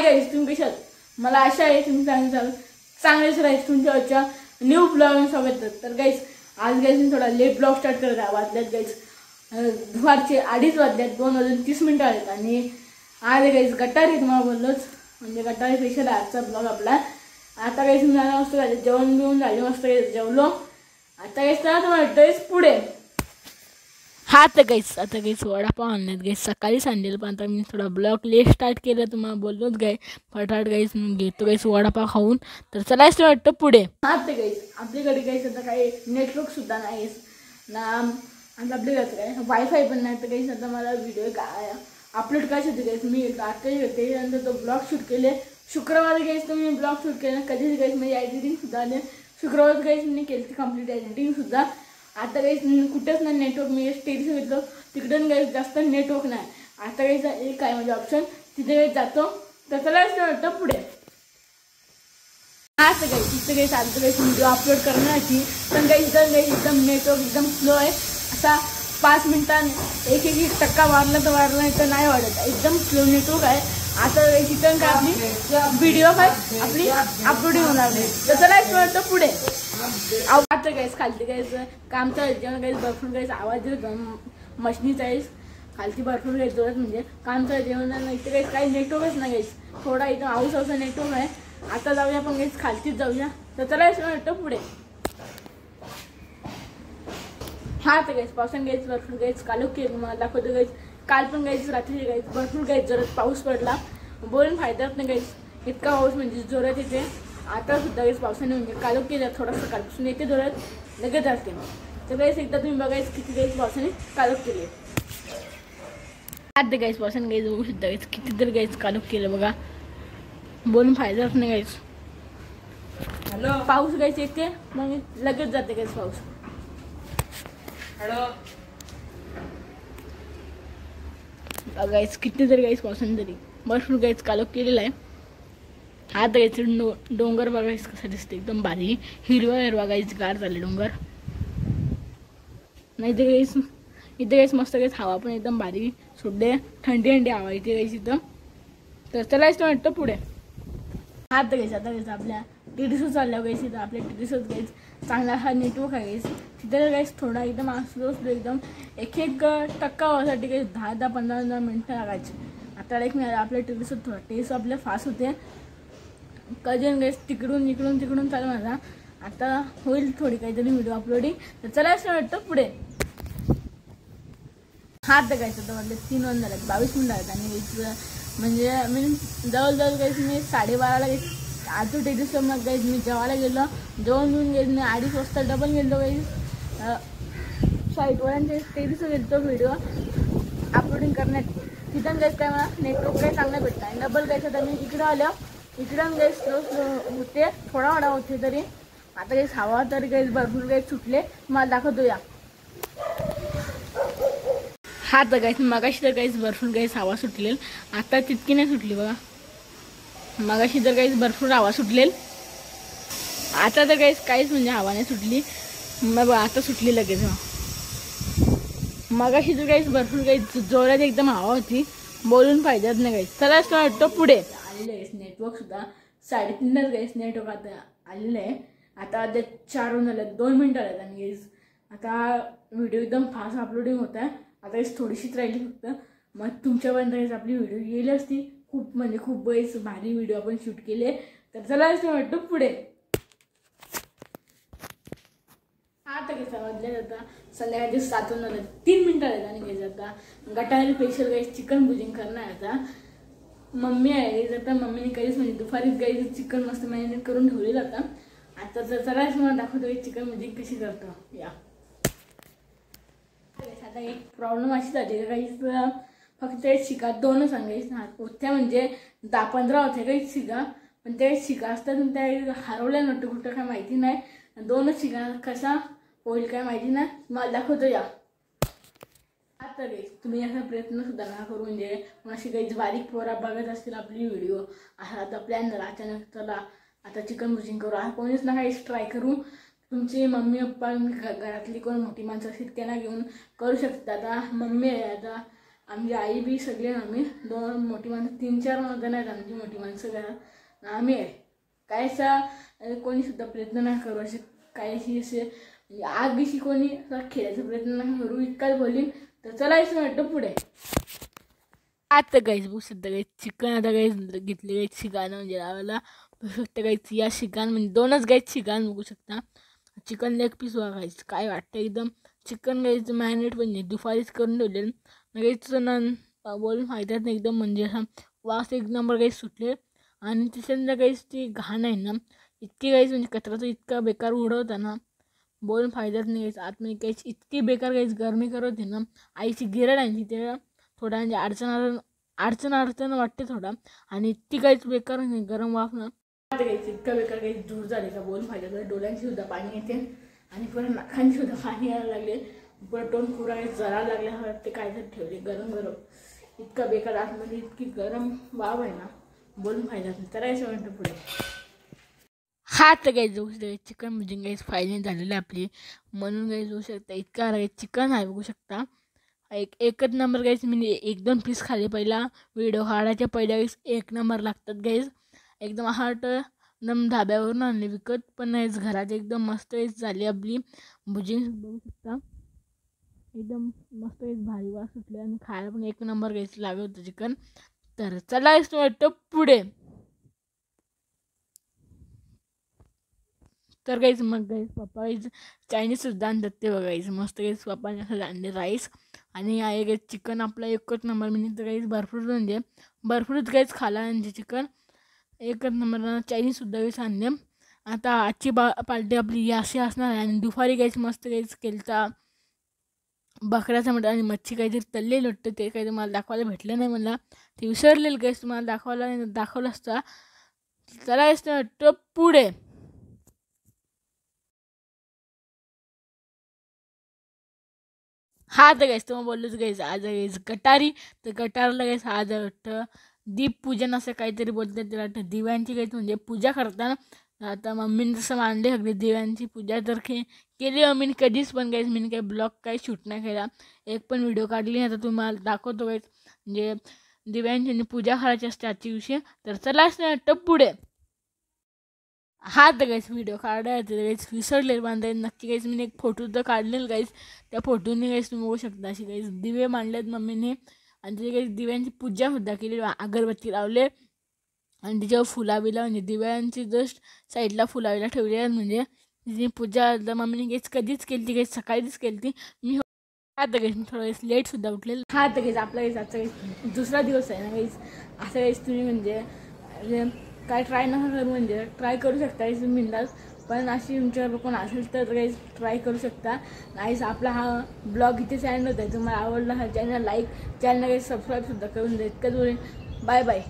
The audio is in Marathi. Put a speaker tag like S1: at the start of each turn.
S1: गाईस, तुम्ही कशात? मला आशा आहे तुम्ही चांगलेच राहायचं तुमच्या न्यू ब्लॉग स्वागत. तर गाईस आज गाईस मी थोडा लेट ब्लॉग स्टार्ट करत आहे. वाजल्यात गाईस दुपारचे 2:30 वाजल्यात, 2:30 आहेत आणि आज गाईस गटारी तुम्हाला बोललोच, म्हणजे गटारी स्पेशल आजचा ब्लॉग आपला. आता गाईस मी जाणार मस्त जेवण बिवून झाले, मस्त जेवलो. आता गाईस तर तुम्हाला ड्रेस पुढे हा तर गाईस आता गाईस वडापाव आणण्यात गाईस सकाळी सांगेल, पण आता मी थोडा ब्लॉग लेट स्टार्ट केलं तुम्हाला बोललोच गाय फटाफट गाईस घेतो गाईस वडापाव खाऊन. तर चलायचं वाटतं पुढे. हा तर गाईस आपल्याकडे गाईस आता काही नेटवर्क सुद्धा नाही ना, आता आपल्याकडे काय वायफाय पण नाही. तर गाईस आता मला व्हिडिओ काय अपलोड करायचे होते गाईस, मी रात्री होते त्यानंतर तो ब्लॉग शूट केले. शुक्रवार गाईस तर मी ब्लॉग शूट केलं, कधीच गाईस म्हणजे एडिटिंग सुद्धा आले. शुक्रवार गाईस मी केली कंप्लीट एडिटिंग सुद्धा. आता गाईस कुठेच नाही नेटवर्क, मी टेरिस घेतलं तिकडून गाईस जास्त नेटवर्क नाही. आता गाईस एक काय म्हणजे ऑप्शन तिथे गाईस जातो. तर चला वाटतं पुढे. हा तर गाईस तिथे गाईस आता गाईस व्हिडिओ अपलोड करण्याची पण गाईस एकदम नेटवर्क एकदम स्लो आहे. असा 5 मिनिटांनी एक टक्का वाढला तर वाढला नाही तर नाही वाढत, एकदम स्लो नेटवर्क आहे. आता तिथं काय आपली व्हिडिओ काय आपली अपलोडिंग होणार नाही. तर चला वाटतं पुढे. आता गाईस खालती गाईस काम चालू जेवण गाईस भरपूर गाईस आवाज येतो मशनीचा गाईस खालती भरपूर गाईस जोरात म्हणजे काम चालू जेवण नाही. तर गाईस काही नेटवर्कच नाही गाईस, थोडा इथं आऊसा नेटवर्क आहे. आता जाऊया आपण गाईस खालतीच जाऊया. तर चला वाटतं पुढे. हा तर गाईस पावसाने गाईस भरपूर गाईस कालू केली तुम्हाला दाखवतो गाईस. काल पण गाईस रात्री गाईस भरपूर गाईस जोरात पाऊस पडला, बोलून फायदाच नाही गाईस, इतका पाऊस म्हणजे जोरात येते. आता सुद्धा गाईस पावसाने म्हणजे कालू केलं थोडासा कालपासून येते जोरात लगेच जाते. तर गाईस एकदा तुम्ही बघायचं किती गाईस पावसाने कालू केले. आता गाईस पावसाने गाईस बघू सुद्धा गाईस किती तर गाईस कालू केलं बघा, बोलून फायदाच नाही गाईस. हॅलो पाऊस गाईस येते मग लगेच जाते गाईस पाऊस. हॅलो गाईस किती तरी गाईस पावसाने तरी भरपूर गाईस कालू केलेला आहे. हा तर गाईस डोंगर बघायचं कसं दिसते, एकदम भारी हिरवा हिरवा गाईस गार झाले डोंगर. नाही तर गाईस इथे गाईस मस्त गाईस हवा पण एकदम भारी सुटते, थंडी हवा इथे गाईस इथं. तर चला वाटतं पुढे. हा तर गाईस आता गाईस आपल्या टेरिसवर चालल्या गाईस, इथं आपल्या टेरिसवर गाईस चांगला हा नेटवर्क आहे गाईस. तिथे गाईस थोडा एकदम स्लो एकदम एक टक्का व्हायसाठी गाईस 10-15 मिनटं लागायची. आता एक मिनिट आपल्या टेरिसवर थोडा टेरिस आपल्या फास्ट होते कधी गाईस तिकडून चालू माझा. आता होईल थोडी काहीतरी व्हिडिओ अपलोडिंग. तर चला वाटतं पुढे. हा तर गाईस आता वाटलं 3 वाजता झाले, 22 मिनिटं आहेत आणि गाईस म्हणजे मी जवळजवळ गाईस मी 12:30ला गाईस आजू टेरिसवर मग गाईस मी जेवायला गेलो, जेवण घेऊन गाईस मी 2:30 वाजता डबल गेलो गाईस साईटवाल्यांच्या टेरिसवर गेलो व्हिडिओ अपलोडिंग करण्यात. तिथं गाईस काय मला नेटवर्क काही चांगलं भेटतं आहे. डबल गाईस आता मी इकडं आलं, इकडं गाईस स्लो होते थोडा होते तरी. आता गाईस हवा तरी गाईस भरपूर गाईस सुटले, मला दाखवतो या. हा तर गाईस मगाशी तर गाईस भरपूर गाईस हवा सुटलेल, आता तितकी नाही सुटली बघा. मगाशी तर गाईस भरपूर हवा सुटलेल, आता तर गाईस काहीच म्हणजे हवा नाही सुटली. मग आता सुटली लगेच. मगाशी तर गाईस भरपूर गाईस जोरात एकदम हवा होती, बोलून फायदाच नाही गाईस. चला वाटतं पुढे. आलेलं आहे नेटवर्क सुद्धा 3:30 गाईस नेटवर्क आता आलेलं आहे. आता अद्या 4 झाले, 2 मिनिटं आलेत आणि गाईस आता व्हिडिओ एकदम फास्ट अपलोडिंग होत आहे. आता गाईस थोडीशीच राहिली फक्त, मग तुमच्यापर्यंत गाईस आपली व्हिडिओ गेली असती. खूप म्हणजे खूप गाईस भारी व्हिडिओ आपण शूट केले. तर चला वाटतं पुढे. हा तर गाईस वाजले आता संध्याकाळचे 7 झाले, 3 मिनिटं आले आणि गाईस आता गटारी स्पेशल गाईस चिकन भुजिंग करणार. आता मम्मी आहे गाईस, आता मम्मीने काहीच म्हणजे दुपारीच गाईस चिकन मस्त मॅरिनेट करून ठेवलेलं आता. आता तर चला मला दाखवतो चिकन भुजिंग कशी करतो या. आता एक प्रॉब्लेम अशी झाली गाईस, फक्त शिका 2 सांगायचं त्या म्हणजे 10-15 होते काही शिका, पण ते शिका असतात त्या हरवल्या नव्हतं कुठं काय माहिती नाही. 2च शिका कसा होईल काय माहिती नाही, मला दाखवतो या. आता गाईस तुम्ही असा प्रयत्न सुद्धा नका करू, म्हणजे अशी काही बारीक पोरा बघत असतील आपली व्हिडिओ असा आता प्लॅन झाला अचानक चला आता चिकन भुजिंग करू, हा कोणीच नका ट्राय करू. तुमची मम्मी पप्पा घरातली कोण मोठी माणसं असतील त्यांना घेऊन करू शकतात. आता मम्मी आहे आता आमची आई बी सगळे आम्ही 2 मोठी माणसं 3-4 माणसं नाहीत आमची मोठी माणसं घरात आम्ही आहे. कायचा कोणीसुद्धा प्रयत्न नाही करू असे काहीशी असे आगीशी कोणी खेळायचा प्रयत्न नाही करू इतकाच बोलीन. तर चलायचं वाटतं पुढे. आता गाईस बघू शकता गाईस चिकन आता गाईस घेतले गाईस शिकान म्हणजे लावायला बघू शकता गाईस या शिकान म्हणजे 2च गाईस शिकान बघू शकता. चिकन लेग पीस बघायचं काय वाटतं एकदम चिकन गाईचं मॅरिनेट म्हणजे दुपारीच करून ठेवलेलं गाईचं बोलून फायद्यात नाही एकदम म्हणजे असा वास 1 नंबर गाईस सुटले. आणि त्याच्यानंतर गाईस ती घाण आहे ना इतकी गाईस म्हणजे कचराचं इतका बेकार उडवता ना बोलून फायद्यात नाही गाईस. आतमध्ये गाईस इतकी बेकार गाईस गरमी करत आहे ना आईची गिरड आहे तिथे थोडा म्हणजे अडचण वाटते थोडा. आणि इतकी काहीच बेकार गरम वाफ ना गायची इतकं बेकार काही दूर झाले का बोलून फायदा डोळ्यांची सुद्धा पाणी येते आणि परत नाकांची सुद्धा पाणी यायला लागले. परत तोंड पुरा जळायला लागले ते काहीतरी ठेवले गरम इतका बेकार आतमध्ये इतकी गरम वाव आहे ना बोलून फायदा नाही. तर असं म्हणतं पुढे हात गाय जाऊ शकता चिकन म्हणजे गाईस फायनल झालेलं आहे आपली म्हणून गाईस जाऊ शकता इतका चिकन आहे बघू शकता. एकच नंबर गाईस म्हणजे 1-2 पीस खाली पहिला व्हिडिओ काढायच्या पहिल्या गाईस 1 नंबर लागतात गाईस. एकदम हार्ट एकदम धाब्यावरून आणले विकत पण नाहीच घरात एकदम मस्त झाली आपली भुजी बघू शकता एकदम मस्त भारी वास सुटले आणि खायला पण 1 नंबर गाईस लागत होतं चिकन. तर चला वाटतं पुढे. तर गाईस मग गाईस पप्पा गाईस चायनीजसुद्धा आणतात ते बघायचं मस्त गाईस पप्पाने असं आणले राईस आणि आहे गाईस चिकन आपला 1च नंबर म्हणजे तर गाईस भरपूर म्हणजे भरपूरच गाईस खाला म्हणजे चिकन 1च नंबर. चायनीजसुद्धा गाईस आणले. आता आजची पार्टी आपली अशी असणार आहे आणि दुपारी गाईस मस्त गाईस केलता बकऱ्याचा मटण आणि मच्छी काहीतरी तळलेलं वाटतं ते काही मला दाखवायला भेटलं नाही मला ते विसरलेलं गाईस तुम्हाला दाखवलं असतं. चला गाईस वाटतं पुढे. हा तर गाईस तुम्हाला बोललोच गाईस आज गाईस गटारी तर गटारला गाईस आज वाटतं दीपपूजन असं काहीतरी बोलतात त्याला वाटतं दिव्यांची गाईस म्हणजे पूजा करताना आता मम्मीने जसं मांडले सगळे दिव्यांची पूजा तर केली मम्मीने कधीच पण गाईस मी काही ब्लॉग काही शूट नाही केला एक पण व्हिडिओ काढली नाही. आता तुम्हाला दाखवतो गाईस म्हणजे दिव्यांची पूजा करायची असते आजच्या दिवशी. तर चलाच नाही वाटतं पुढे. हा तर गाईस व्हिडिओ काढायचं गाईस विसरले बांधाय नक्की गाईस मी एक फोटो तर काढलेलं गाईस त्या फोटोने गाईस तुम्ही बघू शकता अशी गाईस दिवे मांडलेत मम्मीने आणि तिथे गाईस दिव्यांची पूजासुद्धा केली अगरबत्ती लावले आणि तिच्यावर फुलाबिला म्हणजे दिव्यांची जस्ट साईडला फुलाबिला ठेवले आहेत म्हणजे तिची पूजा मम्मीने गाईस कधीच केली ती गाईस सकाळीच केली ती मी. हा तर गाईस मी थोडं गाईस लेटसुद्धा उठलेलं. हा तर गाईस आपला गाईस आजचा गाईस दुसरा दिवस आहे ना गाईस असं गाईस तुम्ही म्हणजे काय ट्राय नका करू म्हणजे ट्राय करू शकता मिंडास पण अशी तुमच्यावर कोण असेल तर काही ट्राय करू शकता. नाहीच आपला हा ब्लॉग इथेच एंड होत आहे. तुम्हाला आवडला हा चॅनल लाईक चॅनल काही सबस्क्राईबसुद्धा करून देत का बाय बाय.